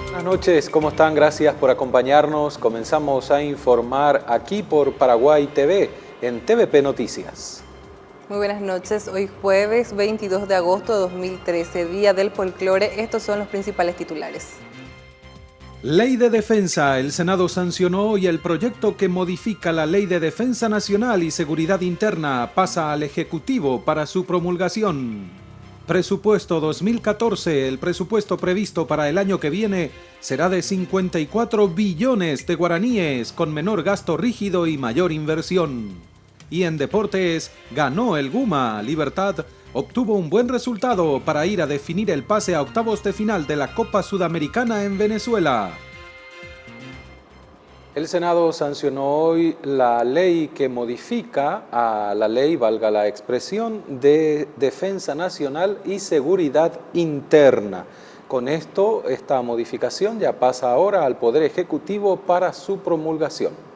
Buenas noches, ¿cómo están? Gracias por acompañarnos. Comenzamos a informar aquí por Paraguay TV, en TVP Noticias. Muy buenas noches, hoy jueves 22 de agosto de 2013, Día del Folclore. Estos son los principales titulares. Ley de Defensa. El Senado sancionó hoy el proyecto que modifica la Ley de Defensa Nacional y Seguridad Interna. Pasa al Ejecutivo para su promulgación. Presupuesto 2014. El presupuesto previsto para el año que viene será de 54 billones de guaraníes, con menor gasto rígido y mayor inversión. Y en deportes, ganó el Guma. Libertad obtuvo un buen resultado para ir a definir el pase a octavos de final de la Copa Sudamericana en Venezuela. El Senado sancionó hoy la ley que modifica a la ley, valga la expresión, de Defensa Nacional y Seguridad Interna. Con esto, esta modificación ya pasa ahora al Poder Ejecutivo para su promulgación.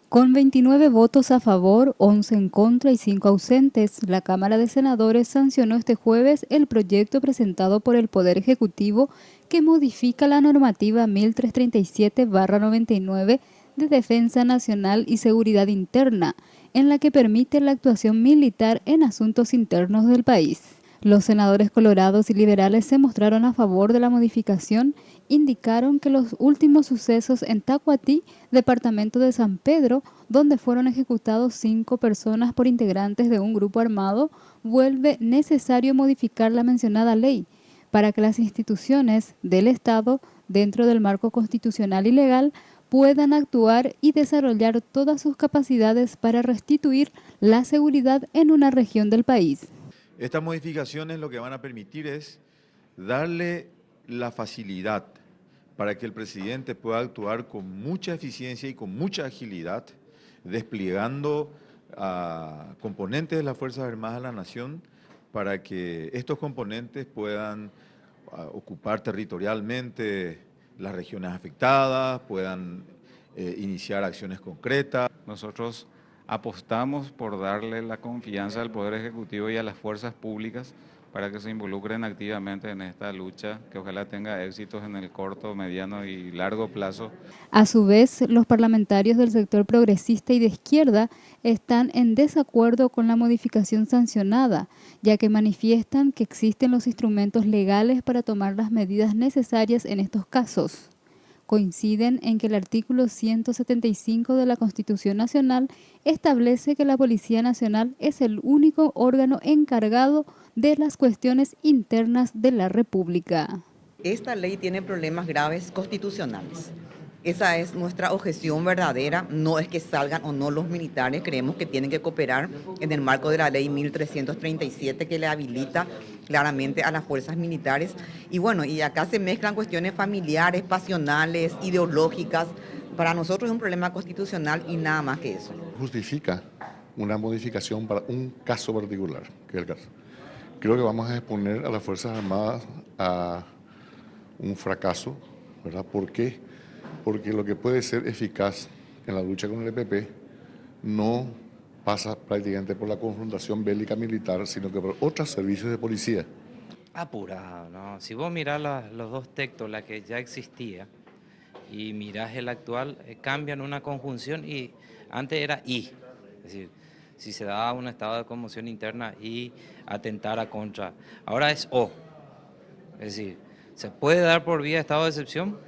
Con 29 votos a favor, 11 en contra y 5 ausentes, la Cámara de Senadores sancionó este jueves el proyecto presentado por el Poder Ejecutivo que modifica la normativa 1337/99 de Defensa Nacional y Seguridad Interna, en la que permite la actuación militar en asuntos internos del país. Los senadores colorados y liberales se mostraron a favor de la modificación. Indicaron que los últimos sucesos en Tacuatí, departamento de San Pedro, donde fueron ejecutados 5 personas por integrantes de un grupo armado, vuelve necesario modificar la mencionada ley para que las instituciones del Estado, dentro del marco constitucional y legal, puedan actuar y desarrollar todas sus capacidades para restituir la seguridad en una región del país. Estas modificaciones lo que van a permitir es darle la facilidad para que el presidente pueda actuar con mucha eficiencia y con mucha agilidad, desplegando a componentes de las Fuerzas Armadas de la Nación para que estos componentes puedan ocupar territorialmente las regiones afectadas, puedan iniciar acciones concretas. Nosotros apostamos por darle la confianza al Poder Ejecutivo y a las fuerzas públicas para que se involucren activamente en esta lucha, que ojalá tenga éxitos en el corto, mediano y largo plazo. A su vez, los parlamentarios del sector progresista y de izquierda están en desacuerdo con la modificación sancionada, ya que manifiestan que existen los instrumentos legales para tomar las medidas necesarias en estos casos. Coinciden en que el artículo 175 de la Constitución Nacional establece que la Policía Nacional es el único órgano encargado de las cuestiones internas de la República. Esta ley tiene problemas graves constitucionales. Esa es nuestra objeción verdadera, no es que salgan o no los militares, creemos que tienen que cooperar en el marco de la ley 1337 que le habilita claramente a las fuerzas militares. Y bueno, y acá se mezclan cuestiones familiares, pasionales, ideológicas. Para nosotros es un problema constitucional y nada más que eso. Justifica una modificación para un caso particular, que es el caso. Creo que vamos a exponer a las Fuerzas Armadas a un fracaso, ¿verdad? ¿Por qué? Porque lo que puede ser eficaz en la lucha con el EPP no pasa prácticamente por la confrontación bélica militar, sino que por otros servicios de policía. Apurado, ¿no? Si vos mirás los dos textos, la que ya existía, y mirás el actual, cambian una conjunción y antes era y. Es decir, si se daba un estado de conmoción interna y atentara contra. Ahora es o. Es decir, se puede dar por vía de estado de excepción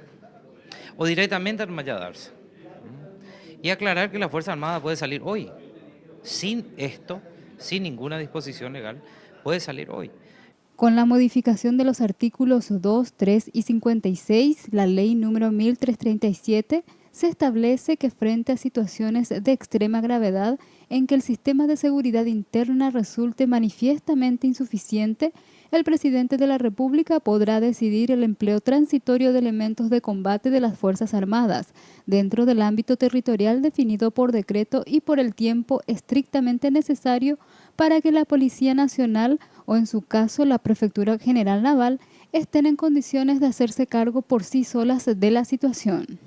o directamente armalladarse. Y aclarar que la Fuerza Armada puede salir hoy. Sin esto, sin ninguna disposición legal, puede salir hoy. Con la modificación de los artículos 2, 3 y 56, la ley número 1337 se establece que frente a situaciones de extrema gravedad en que el sistema de seguridad interna resulte manifiestamente insuficiente, el presidente de la República podrá decidir el empleo transitorio de elementos de combate de las Fuerzas Armadas dentro del ámbito territorial definido por decreto y por el tiempo estrictamente necesario para que la Policía Nacional o en su caso la Prefectura General Naval estén en condiciones de hacerse cargo por sí solas de la situación.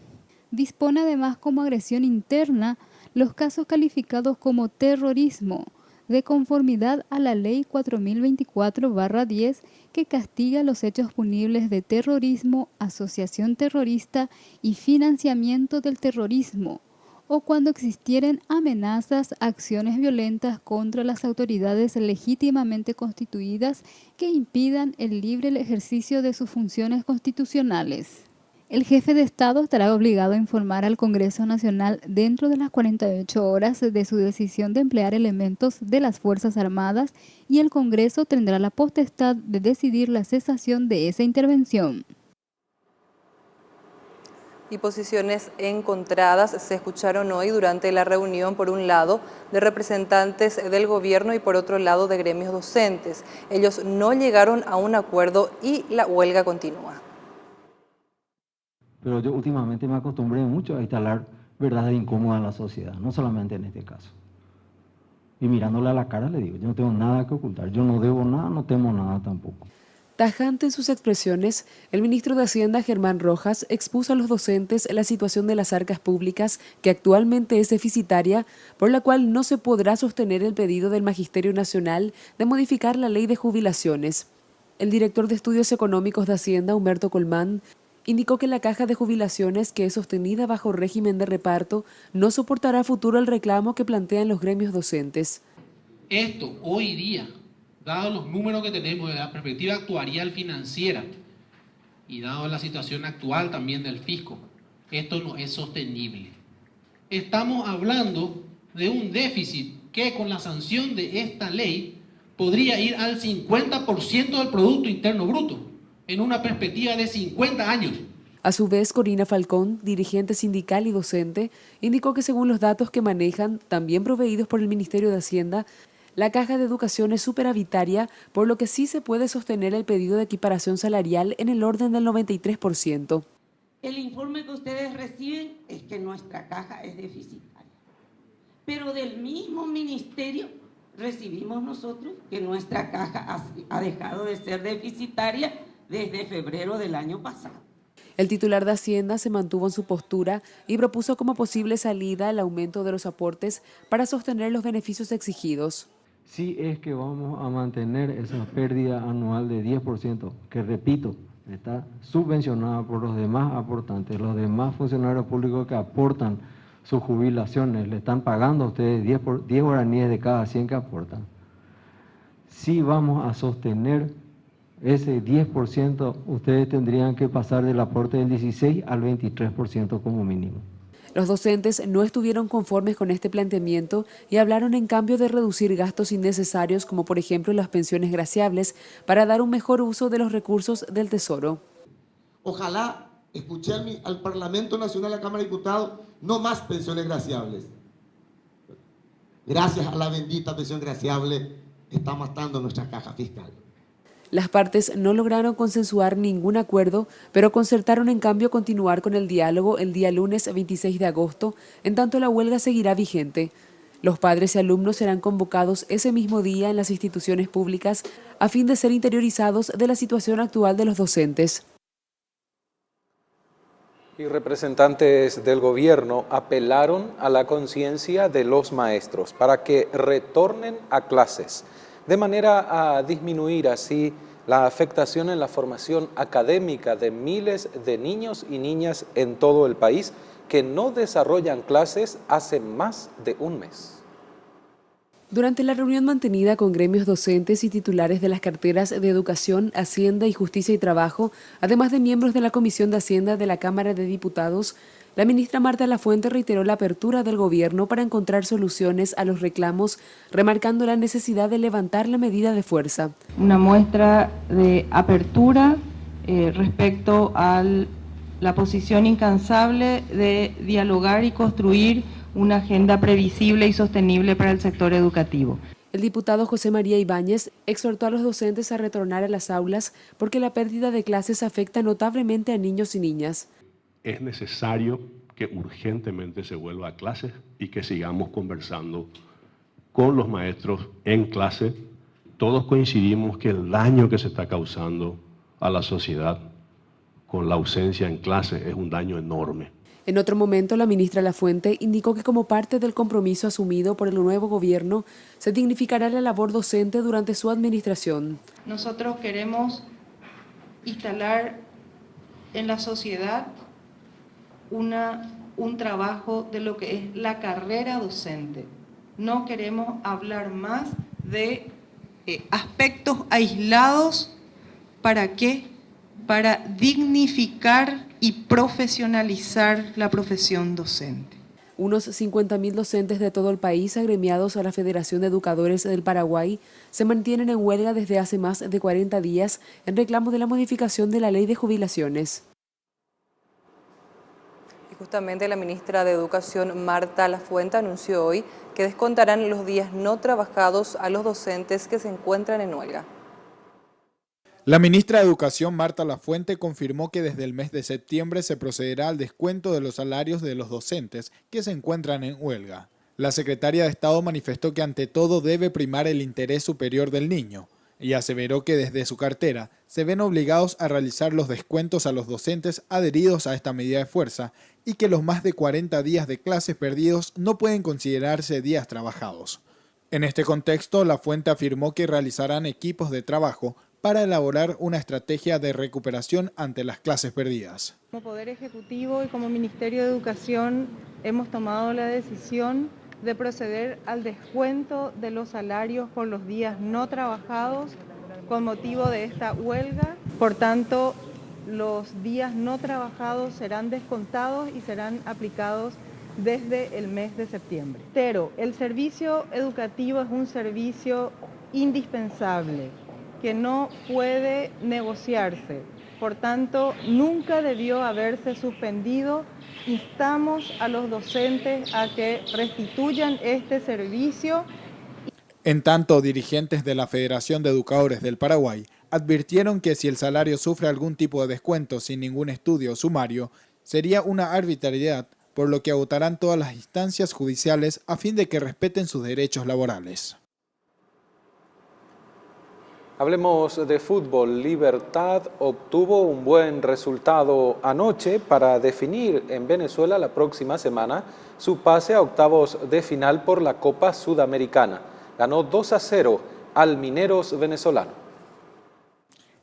Dispone además como agresión interna los casos calificados como terrorismo, de conformidad a la Ley 4024/10 que castiga los hechos punibles de terrorismo, asociación terrorista y financiamiento del terrorismo, o cuando existieren amenazas, acciones violentas contra las autoridades legítimamente constituidas que impidan el libre ejercicio de sus funciones constitucionales. El jefe de Estado estará obligado a informar al Congreso Nacional dentro de las 48 horas de su decisión de emplear elementos de las Fuerzas Armadas y el Congreso tendrá la potestad de decidir la cesación de esa intervención. Y posiciones encontradas se escucharon hoy durante la reunión, por un lado, de representantes del gobierno y por otro lado de gremios docentes. Ellos no llegaron a un acuerdo y la huelga continúa. Pero yo últimamente me acostumbré mucho a instalar verdades incómodas en la sociedad, no solamente en este caso. Y mirándole a la cara le digo, yo no tengo nada que ocultar, yo no debo nada, no temo nada tampoco. Tajante en sus expresiones, el ministro de Hacienda, Germán Rojas, expuso a los docentes la situación de las arcas públicas, que actualmente es deficitaria, por la cual no se podrá sostener el pedido del Magisterio Nacional de modificar la ley de jubilaciones. El director de Estudios Económicos de Hacienda, Humberto Colmán, indicó que la caja de jubilaciones, que es sostenida bajo régimen de reparto, no soportará a futuro el reclamo que plantean los gremios docentes. Esto, hoy día, dado los números que tenemos de la perspectiva actuarial financiera y dado la situación actual también del fisco, esto no es sostenible. Estamos hablando de un déficit que con la sanción de esta ley podría ir al 50% del Producto Interno Bruto, en una perspectiva de 50 años. A su vez, Corina Falcón, dirigente sindical y docente, indicó que según los datos que manejan, también proveídos por el Ministerio de Hacienda, la caja de educación es superavitaria, por lo que sí se puede sostener el pedido de equiparación salarial en el orden del 93%. El informe que ustedes reciben es que nuestra caja es deficitaria. Pero del mismo ministerio recibimos nosotros que nuestra caja ha dejado de ser deficitaria desde febrero del año pasado. El titular de Hacienda se mantuvo en su postura y propuso como posible salida el aumento de los aportes para sostener los beneficios exigidos. Sí es que vamos a mantener esa pérdida anual de 10%, que repito, está subvencionada por los demás aportantes, los demás funcionarios públicos que aportan sus jubilaciones, le están pagando a ustedes 10 guaraníes de cada 100 que aportan. Sí vamos a sostener ese 10%, ustedes tendrían que pasar del aporte del 16 al 23% como mínimo. Los docentes no estuvieron conformes con este planteamiento y hablaron en cambio de reducir gastos innecesarios, como por ejemplo las pensiones graciables, para dar un mejor uso de los recursos del Tesoro. Ojalá escuché al Parlamento Nacional, a la Cámara de Diputados, no más pensiones graciables. Gracias a la bendita pensión graciable está matando nuestra caja fiscal. Las partes no lograron consensuar ningún acuerdo, pero concertaron en cambio continuar con el diálogo el día lunes 26 de agosto, en tanto la huelga seguirá vigente. Los padres y alumnos serán convocados ese mismo día en las instituciones públicas a fin de ser interiorizados de la situación actual de los docentes. Y representantes del gobierno apelaron a la conciencia de los maestros para que retornen a clases, de manera a disminuir así la afectación en la formación académica de miles de niños y niñas en todo el país que no desarrollan clases hace más de un mes. Durante la reunión mantenida con gremios docentes y titulares de las carteras de Educación, Hacienda y Justicia y Trabajo, además de miembros de la Comisión de Hacienda de la Cámara de Diputados, la ministra Marta Lafuente reiteró la apertura del gobierno para encontrar soluciones a los reclamos, remarcando la necesidad de levantar la medida de fuerza. Una muestra de apertura respecto a la posición incansable de dialogar y construir una agenda previsible y sostenible para el sector educativo. El diputado José María Ibáñez exhortó a los docentes a retornar a las aulas porque la pérdida de clases afecta notablemente a niños y niñas. Es necesario que urgentemente se vuelva a clases y que sigamos conversando con los maestros en clase. Todos coincidimos que el daño que se está causando a la sociedad con la ausencia en clase es un daño enorme. En otro momento, la ministra Lafuente indicó que como parte del compromiso asumido por el nuevo gobierno, se dignificará la labor docente durante su administración. Nosotros queremos instalar en la sociedad un trabajo de lo que es la carrera docente. No queremos hablar más de aspectos aislados. ¿Para qué? Para dignificar y profesionalizar la profesión docente. Unos 50.000 docentes de todo el país, agremiados a la Federación de Educadores del Paraguay, se mantienen en huelga desde hace más de 40 días en reclamo de la modificación de la Ley de Jubilaciones. Y justamente la ministra de Educación, Marta Lafuente, anunció hoy que descontarán los días no trabajados a los docentes que se encuentran en huelga. La ministra de Educación, Marta Lafuente, confirmó que desde el mes de septiembre se procederá al descuento de los salarios de los docentes que se encuentran en huelga. La secretaria de Estado manifestó que ante todo debe primar el interés superior del niño y aseveró que desde su cartera se ven obligados a realizar los descuentos a los docentes adheridos a esta medida de fuerza y que los más de 40 días de clases perdidos no pueden considerarse días trabajados. En este contexto, Lafuente afirmó que realizarán equipos de trabajo para elaborar una estrategia de recuperación ante las clases perdidas. Como Poder Ejecutivo y como Ministerio de Educación hemos tomado la decisión de proceder al descuento de los salarios por los días no trabajados con motivo de esta huelga. Por tanto, los días no trabajados serán descontados y serán aplicados desde el mes de septiembre. Pero el servicio educativo es un servicio indispensable que no puede negociarse. Por tanto, nunca debió haberse suspendido. Instamos a los docentes a que restituyan este servicio. En tanto, dirigentes de la Federación de Educadores del Paraguay advirtieron que si el salario sufre algún tipo de descuento sin ningún estudio sumario, sería una arbitrariedad, por lo que agotarán todas las instancias judiciales a fin de que respeten sus derechos laborales. Hablemos de fútbol. Libertad obtuvo un buen resultado anoche para definir en Venezuela la próxima semana su pase a octavos de final por la Copa Sudamericana. Ganó 2-0 al Mineros venezolano.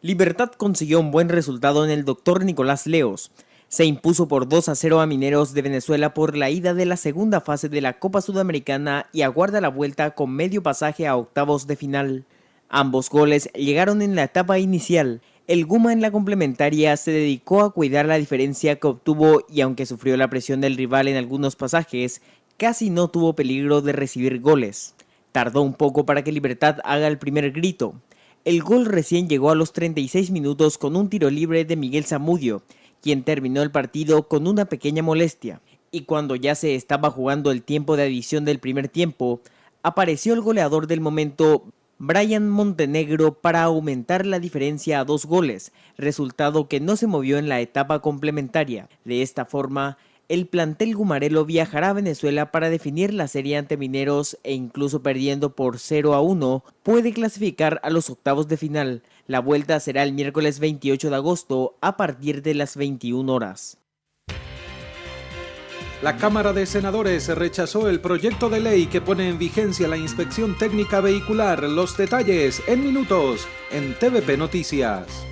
Libertad consiguió un buen resultado en el Dr. Nicolás Leos. Se impuso por 2-0 a Mineros de Venezuela por la ida de la segunda fase de la Copa Sudamericana y aguarda la vuelta con medio pasaje a octavos de final. Ambos goles llegaron en la etapa inicial. El Guma en la complementaria se dedicó a cuidar la diferencia que obtuvo y aunque sufrió la presión del rival en algunos pasajes, casi no tuvo peligro de recibir goles. Tardó un poco para que Libertad haga el primer grito. El gol recién llegó a los 36 minutos con un tiro libre de Miguel Zamudio, quien terminó el partido con una pequeña molestia. Y cuando ya se estaba jugando el tiempo de adición del primer tiempo, apareció el goleador del momento, Brian Montenegro, para aumentar la diferencia a 2 goles, resultado que no se movió en la etapa complementaria. De esta forma, el plantel gumarelo viajará a Venezuela para definir la serie ante Mineros e incluso perdiendo por 0-1, puede clasificar a los octavos de final. La vuelta será el miércoles 28 de agosto a partir de las 21 horas. La Cámara de Senadores rechazó el proyecto de ley que pone en vigencia la inspección técnica vehicular. Los detalles en minutos en TVP Noticias.